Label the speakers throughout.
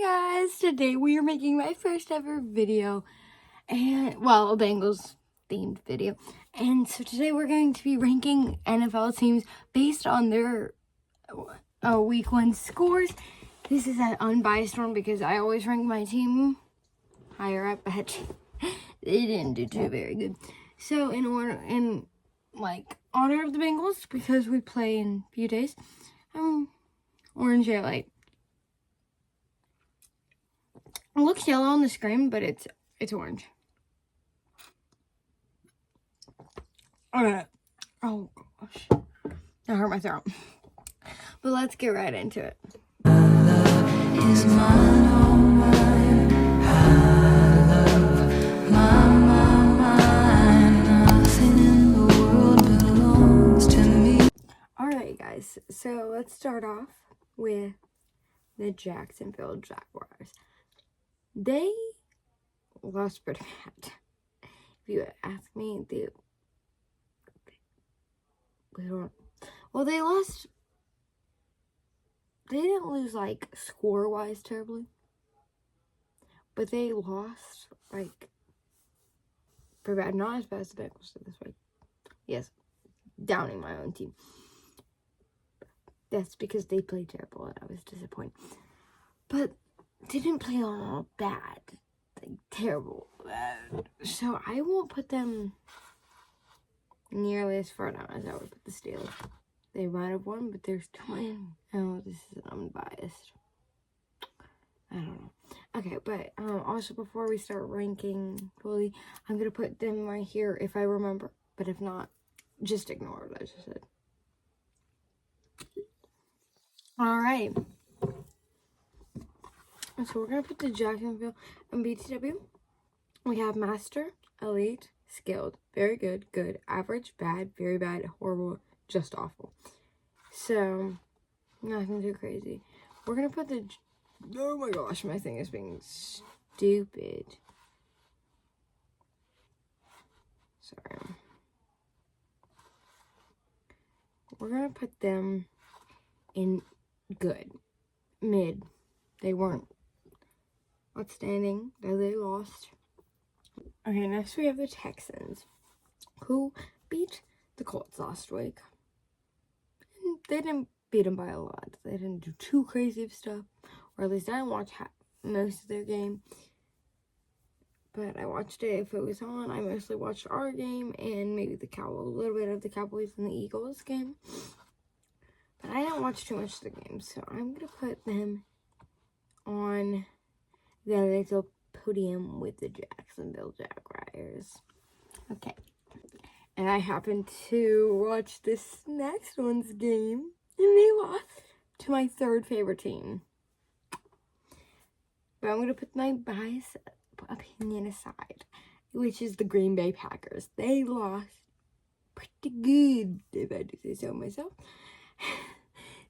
Speaker 1: Hi guys, today we are making my first ever video, and well, a Bengals themed video. And so today we're going to be ranking NFL teams based on their week 1 scores. This is an unbiased one because I always rank my team higher up, but they didn't do too very good. So in honor of the Bengals, because we play in a few days, orange highlight. It looks yellow on the screen, but it's orange. Alright. Oh gosh. That hurt my throat. But let's get right into it. Alright guys, so let's start off with the Jacksonville Jaguars. They lost pretty bad. If you ask me, they lost. They didn't lose like score-wise terribly, but they lost like pretty bad. Not as bad as the Bengals did this week. Yes, downing my own team. That's because they played terrible and I was disappointed. But they didn't play all bad, like terrible. So I won't put them nearly as far down as I would put the Steelers. They might have won, but they're still in. Oh, this is unbiased. I don't know. Okay, but also before we start ranking fully, I'm gonna put them right here if I remember. But if not, just ignore what I just said. All right. So we're going to put the Jacksonville and BTW. We have Master, Elite, Skilled, Very Good, Good, Average, Bad, Very Bad, Horrible, Just Awful. So, nothing too crazy. We're going to put the... Oh my gosh, my thing is being stupid. Sorry. We're going to put them in Good. Mid. They weren't outstanding, though they lost. Okay, next we have the Texans, who beat the Colts last week. They didn't beat them by a lot. They didn't do too crazy of stuff, or at least I didn't watch most of their game. But I watched it if it was on. I mostly watched our game and maybe a little bit of the Cowboys and the Eagles game. But I didn't watch too much of the game, so I'm going to put them on the little podium with the Jacksonville Jaguars. Okay. And I happened to watch this next one's game, and they lost to my third favorite team. But I'm going to put my biased opinion aside, which is the Green Bay Packers. They lost pretty good, if I do say so myself.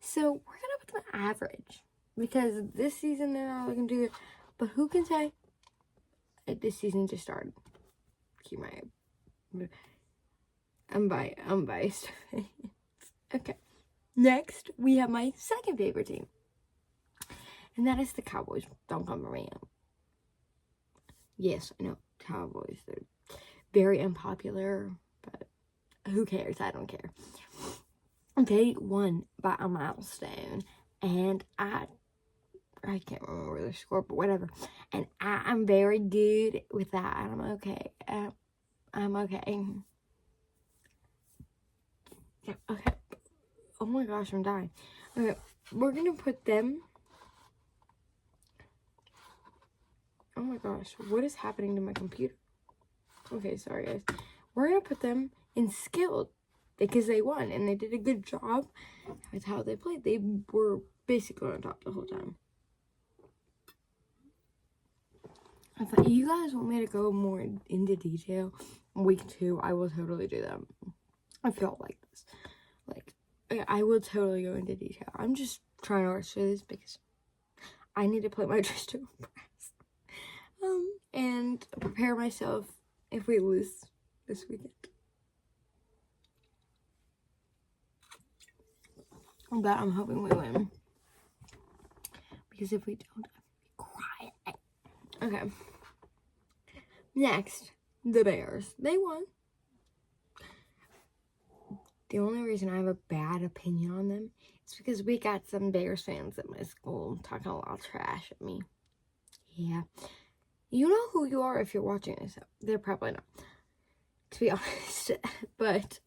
Speaker 1: So we're going to put them average. Because this season they're not looking too good. But who can say this season just started? Keep my unbiased. Okay. Next, we have my second favorite team. And that is the Cowboys. Don't come for me. Yes, I know. Cowboys. They're very unpopular. But who cares? I don't care. They won by a milestone. And I can't remember the score, but whatever. And I'm very good with that. I'm okay. I'm okay. Yeah, okay. Oh my gosh, I'm dying. Okay, we're gonna put them. Oh my gosh, what is happening to my computer? Okay, sorry guys. We're gonna put them in Skilled because they won and they did a good job with how they played. They were basically on top the whole time. If you guys want me to go more into detail week 2, I will totally do that. I feel like this. Like, I will totally go into detail. I'm just trying to rush through this because I need to play my Dress to Impress. And prepare myself if we lose this weekend. But I'm hoping we win. Because if we don't, I'm Okay. Next, the Bears. They won. The only reason I have a bad opinion on them is because we got some Bears fans at my school talking a lot of trash at me. Yeah. You know who you are if you're watching this. They're probably not, to be honest. But,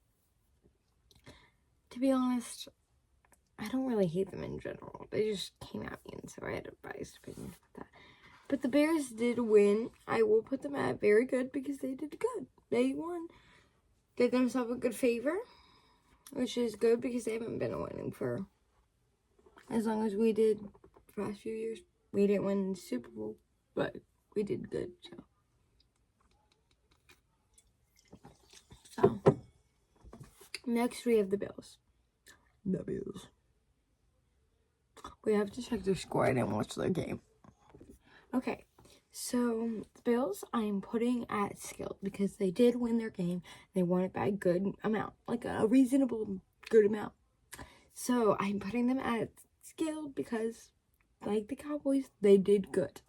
Speaker 1: to be honest, I don't really hate them in general. They just came at me, and so I had a biased opinion about that. But the Bears did win. I will put them at very good because they did good. They won. Did themselves a good favor, which is good because they haven't been winning for as long as we did the past few years. We didn't win the Super Bowl, but we did good. So next we have the Bills. The Bills. We have to check their score. I didn't watch their game. Okay, so the Bills I'm putting at skilled because they did win their game. They won it by a good amount, like a reasonable good amount. So I'm putting them at skilled because, like the Cowboys, they did good.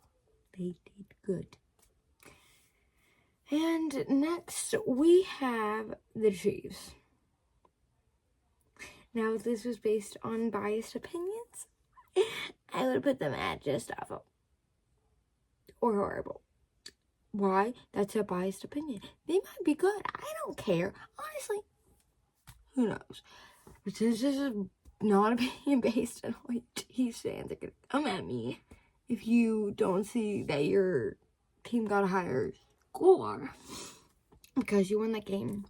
Speaker 1: They did good. And next we have the Chiefs. Now, if this was based on biased opinions, I would put them at just awful. Or horrible. Why? That's a biased opinion. They might be good. I don't care. Honestly, who knows? But since this is not opinion based, and all Chiefs fans are gonna come at me if you don't see that your team got a higher score because you won that game.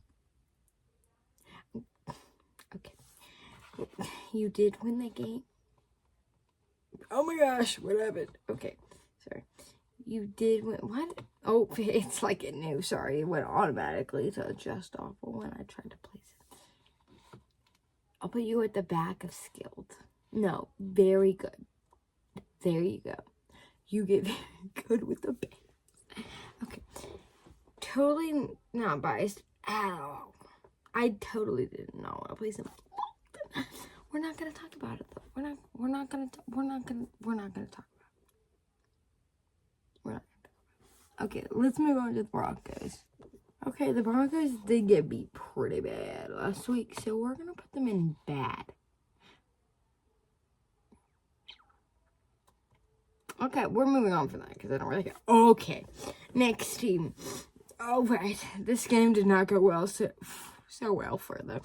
Speaker 1: Okay. You did win that game. Oh my gosh, what happened? Okay, sorry. You did win. What? Oh, it's like it knew. Sorry, it went automatically to just awful when I tried to place it. I'll put you at the back of skilled. No, very good. There you go. You get very good with the Bears. Okay. Totally not biased at all. I totally did not want to place them. We're not gonna talk about it though. We're not gonna talk about it. Okay, let's move on to the Broncos. Okay, the Broncos did get beat pretty bad last week, so we're gonna put them in bad. Okay, we're moving on from that because I don't really care. Okay, next team. All right, this game did not go well so well for the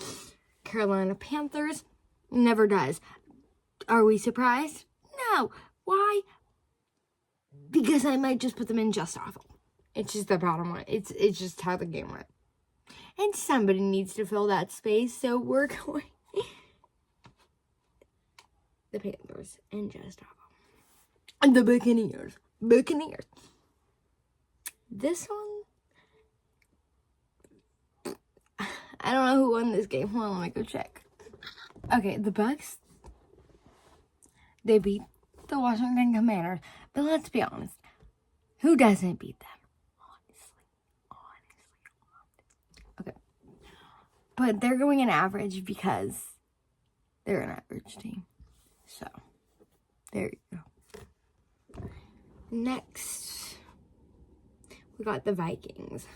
Speaker 1: Carolina Panthers. Never does. Are we surprised? No. Why? Because I might just put them in just awful. It's just the bottom line. It's just how the game went. And somebody needs to fill that space, so we're going the Panthers and just awful. And the Buccaneers. This one, I don't know who won this game. Hold on, let me go check. Okay, the Bucs, they beat the Washington Commanders. But let's be honest, who doesn't beat them? Honestly. Okay. But they're going in average because they're an average team. So, there you go. Next, we got the Vikings,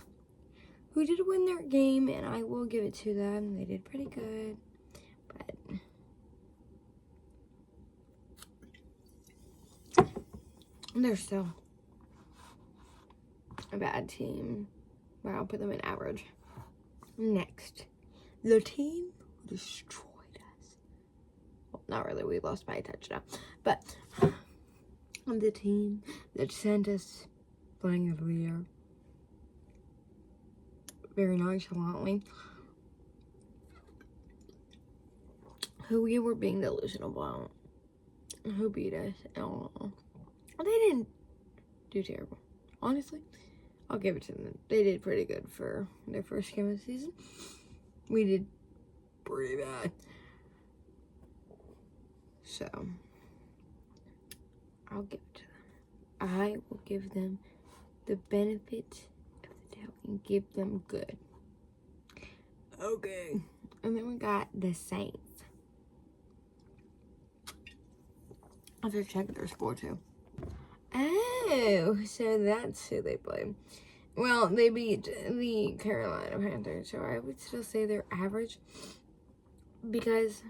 Speaker 1: who did win their game, and I will give it to them. They did pretty good. They're still a bad team, but I'll put them in average. Next, the team who destroyed us. Well, not really. We lost by a touchdown. But the team that sent us flying over the air very nonchalantly, who we were being delusional about, who beat us. They didn't do terrible. Honestly, I'll give it to them. They did pretty good for their first game of the season. We did pretty bad. So, I'll give it to them. I will give them the benefit of the doubt and give them good. Okay. And then we got the Saints. I'll just check their score too. Oh, so that's who they play. Well, they beat the Carolina Panthers, so I would still say they're average because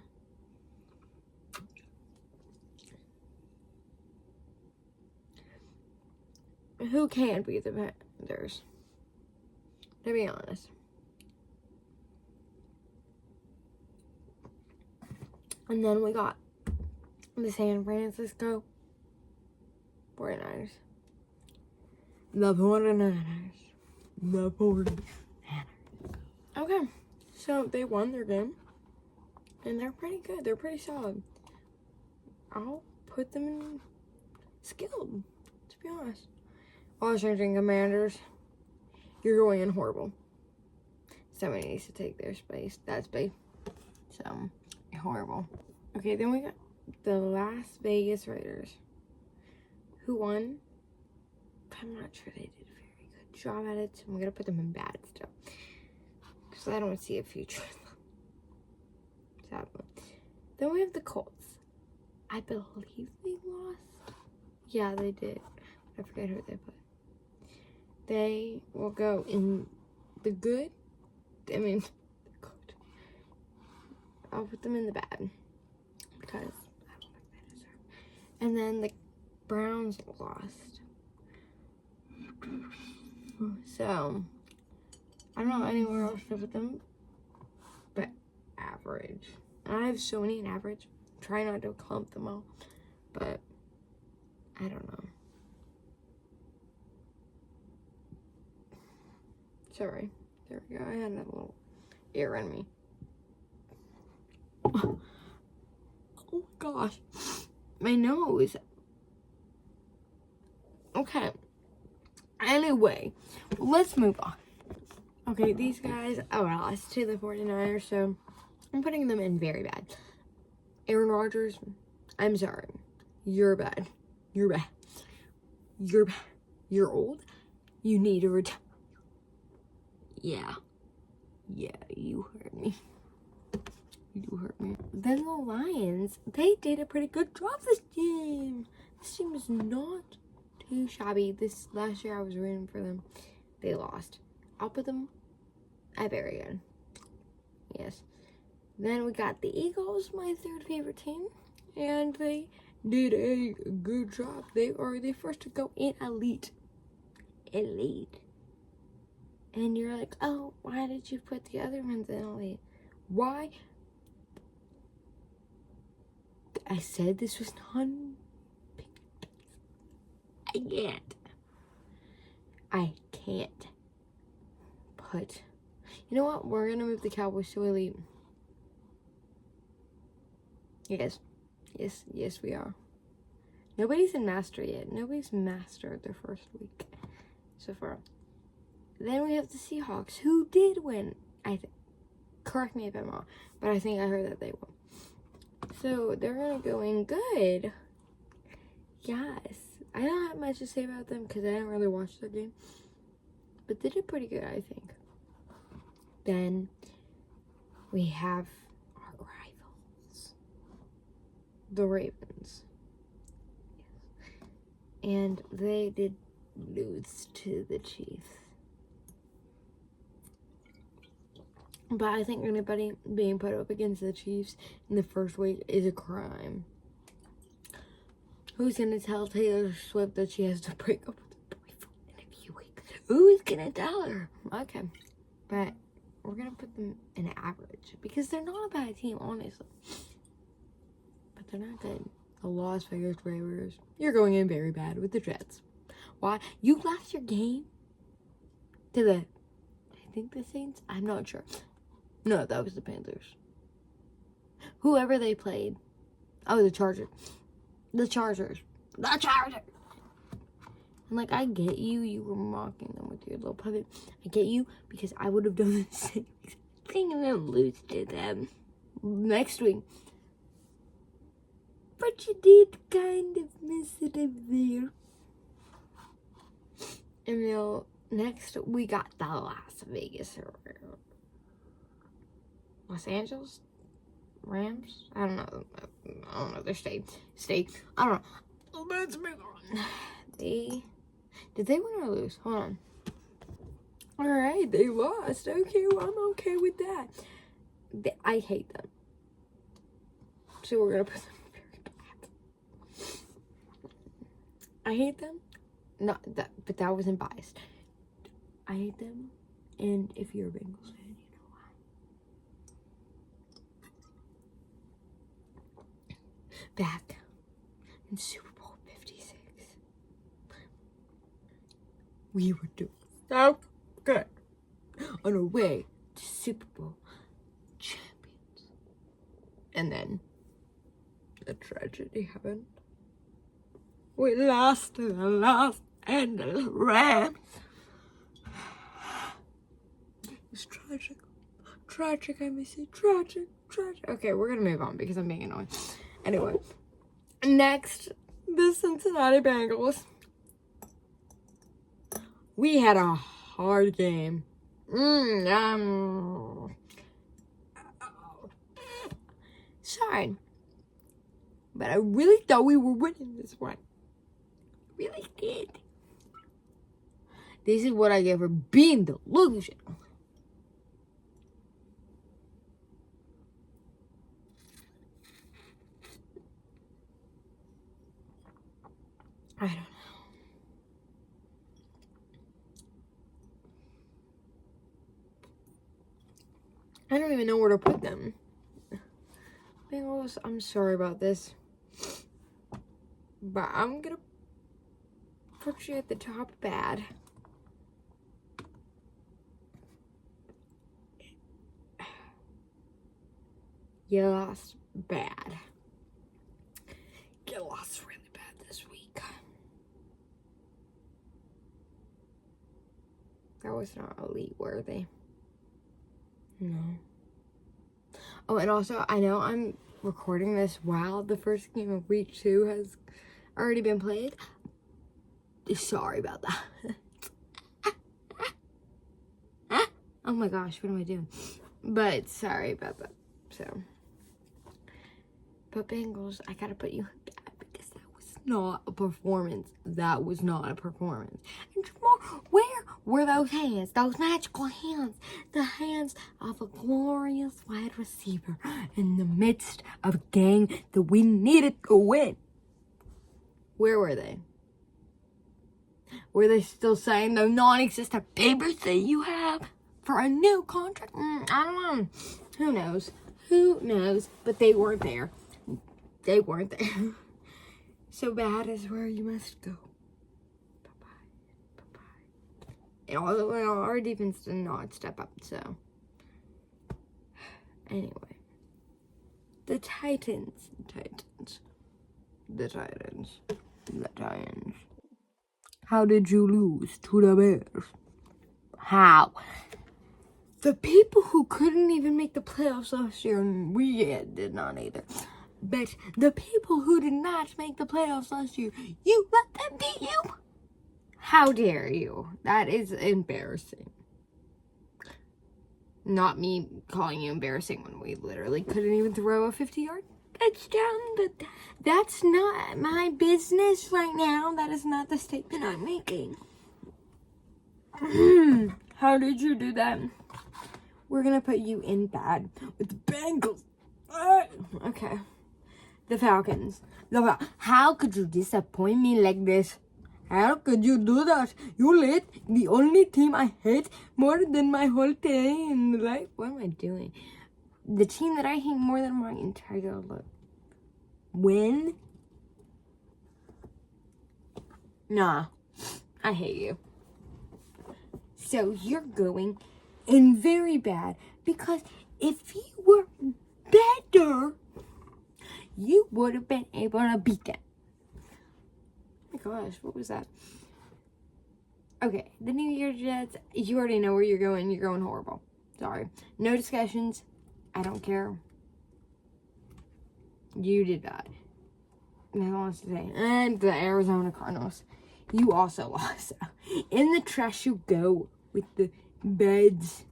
Speaker 1: who can beat the Panthers? To be honest. And then we got the San Francisco 49ers. The 49ers. The 49ers. Okay, so they won their game. And they're pretty good. They're pretty solid. I'll put them in skilled, to be honest. Washington Commanders, you're going in horrible. Somebody needs to take their space. That space. So, horrible. Okay, then we got the Las Vegas Raiders, who won. I'm not sure they did a very good job at it, so I'm going to put them in bad still. Because I don't see a future in them. Sadly. Then we have the Colts. I believe they lost. Yeah, they did. I forget who they put. They will go in the good. I mean, the good. I'll put them in the bad. Because I don't think they deserve. And then the Browns lost. So, I don't know anywhere else to put them. But average. I have so many in average. Try not to clump them all. But, I don't know. Sorry. There we go. I had a little ear in me. Oh gosh. My nose. Okay. Anyway, let's move on. Okay, these guys, lost to the 49ers, so I'm putting them in very bad. Aaron Rodgers, I'm sorry. You're bad. You're bad. You're bad. You're old. You need to retire. Yeah. Yeah, you hurt me. You hurt me. Then the Lions, they did a pretty good job this game. This team is not too shabby. This last year I was rooting for them. They lost. I'll put them at very good. Yes. Then we got the Eagles, my third favorite team. And they did a good job. They are the first to go in elite. Elite. And you're like, oh, why did you put the other ones in elite? Why? I said this was non. I can't put. You know what? We're gonna move the Cowboys to elite. Yes, we are. Nobody's in master yet. Nobody's mastered their first week so far. Then we have the Seahawks, who did win. Correct me if I'm wrong, but I think I heard that they won. So they're gonna go in good. Yes, I don't have much to say about them because I didn't really watch the game, but they did pretty good, I think. Then we have our rivals, the Ravens. Yes. And they did lose to the Chiefs. But I think anybody being put up against the Chiefs in the first week is a crime. Who's gonna tell Taylor Swift that she has to break up with her boyfriend in a few weeks? Who's gonna tell her? Okay. But we're gonna put them in average because they're not a bad team, honestly. But they're not good. The Las Vegas Raiders, you're going in very bad with the Jets. Why? You lost your game to the, I think the Saints? I'm not sure. No, that was the Panthers. Whoever they played. Oh, the Chargers. The Chargers. The Chargers! And like, I get you. You were mocking them with your little puppet. I get you because I would have done the same thing and then lose to them next week. But you did kind of miss it up there. And then next, we got the Las Vegas Los Angeles Rams. I don't know their state. I don't know. Let's move on. They Did they win or lose? Hold on. All right, they lost. Okay, well, I'm okay with that. I hate them. So we're gonna put them very bad. I hate them. Not that, but that wasn't biased. I hate them, and if you're a Bengals fan, you know why. Back in Super Bowl 56, we were doing so good on our way to Super Bowl champions. And then a tragedy happened. We lost to the Los Angeles Rams. It was tragic. Tragic, I may say. Tragic. Okay, we're gonna move on because I'm being annoying. Anyway, next, the Cincinnati Bengals. We had a hard game. Sorry. But I really thought we were winning this one. Really did. This is what I get for being delusional. I don't know. I don't even know where to put them. Bengals, I'm sorry about this. But I'm gonna put you at the top bad. You lost bad. You lost really bad this week. That was not elite worthy. No. Oh, and also, I know I'm recording this while the first game of week 2 has already been played. Sorry about that. Oh my gosh, what am I doing? But sorry about that. So, but Bengals, I gotta put you in bad because that was not a performance. That was not a performance. And Jamar, where were those hands? Those magical hands. The hands of a glorious wide receiver in the midst of a game that we needed to win. Where were they? Were they still saying the non-existent papers that you have for a new contract? I don't know. Who knows? Who knows? But they weren't there. They weren't there. So bad is where you must go. Bye-bye. Bye-bye. And although our defense did not step up, so. Anyway. The Titans. How did you lose to the Bears? How? The people who couldn't even make the playoffs last year, and we did not either. But the people who did not make the playoffs last year, you let them beat you? How dare you? That is embarrassing. Not me calling you embarrassing when we literally couldn't even throw a 50-yard touchdown, but that's not my business right now. That is not the statement I'm making. How did you do that? We're gonna put you in bad with the Bengals. Okay. The Falcons. How could you disappoint me like this? How could you do that? You let the only team I hate more than my whole day in life. What am I doing? The team that I hate more than my entire life. Win? Nah. I hate you. So you're going in very bad. Because if you were better, you would have been able to beat them. Oh my gosh, what was that? Okay, the New Year Jets, you already know where you're going. You're going horrible. Sorry. No discussions. I don't care. You did that. Nothing else to say. And the Arizona Cardinals. You also lost. In the trash you go with the beds.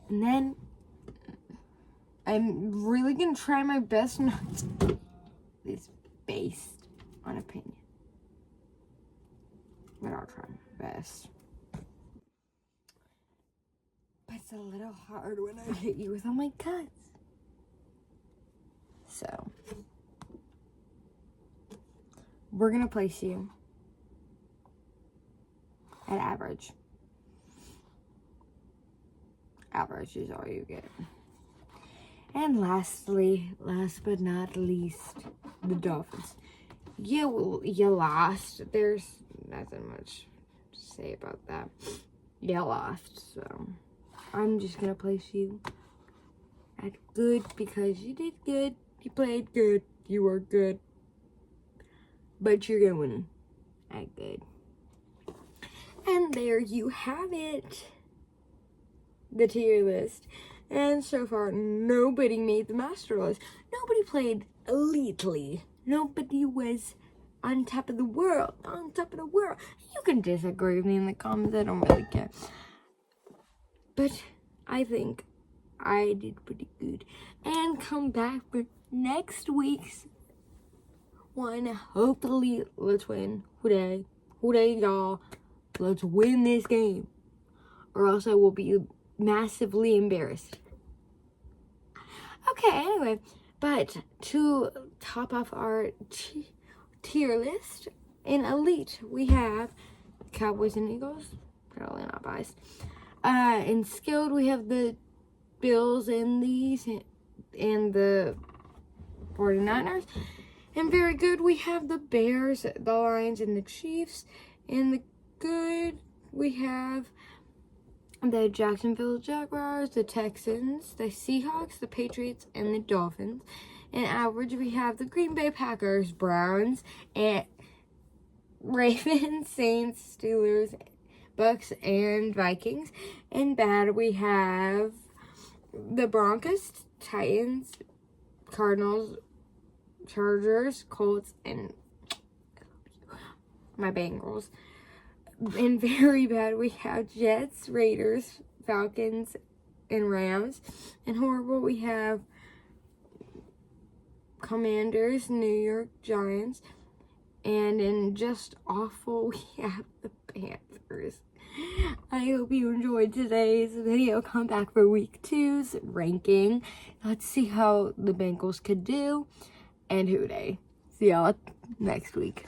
Speaker 1: And then I'm really going to try my best not to. It's based on opinion. But I'll try my best. But it's a little hard when I hit you with all my cuts. So, we're going to place you at average. Average is all you get. And lastly, last but not least, the Dolphins. You lost. There's nothing much to say about that. You lost, so I'm just gonna place you at good because you did good. You played good. You were good. But you're going at good. And there you have it. The tier list. And so far, nobody made the master list. Nobody played elitely. Nobody was on top of the world. On top of the world. You can disagree with me in the comments. I don't really care. But I think I did pretty good. And come back for next week's one. Hopefully, let's win. Hooday, y'all. Let's win this game. Or else I will be massively embarrassed. Okay, anyway. But to top off our tier list, in Elite, we have Cowboys and Eagles. Probably not biased. In Skilled, we have the Bills and the 49ers. And Very Good, we have the Bears, the Lions, and the Chiefs. In the Good, we have the Jacksonville Jaguars, the Texans, the Seahawks, the Patriots, and the Dolphins. In Average, we have the Green Bay Packers, Browns, and Ravens, Saints, Steelers, Bucks, and Vikings. In Bad, we have the Broncos, Titans, Cardinals, Chargers, Colts, and my Bengals. In Very Bad, we have Jets, Raiders, Falcons, and Rams. In Horrible, we have Commanders, New York Giants. And in Just Awful, we have the Panthers. I hope you enjoyed today's video. Come back for week 2's ranking. Let's see how the Bengals could do. And Hooday. See y'all next week.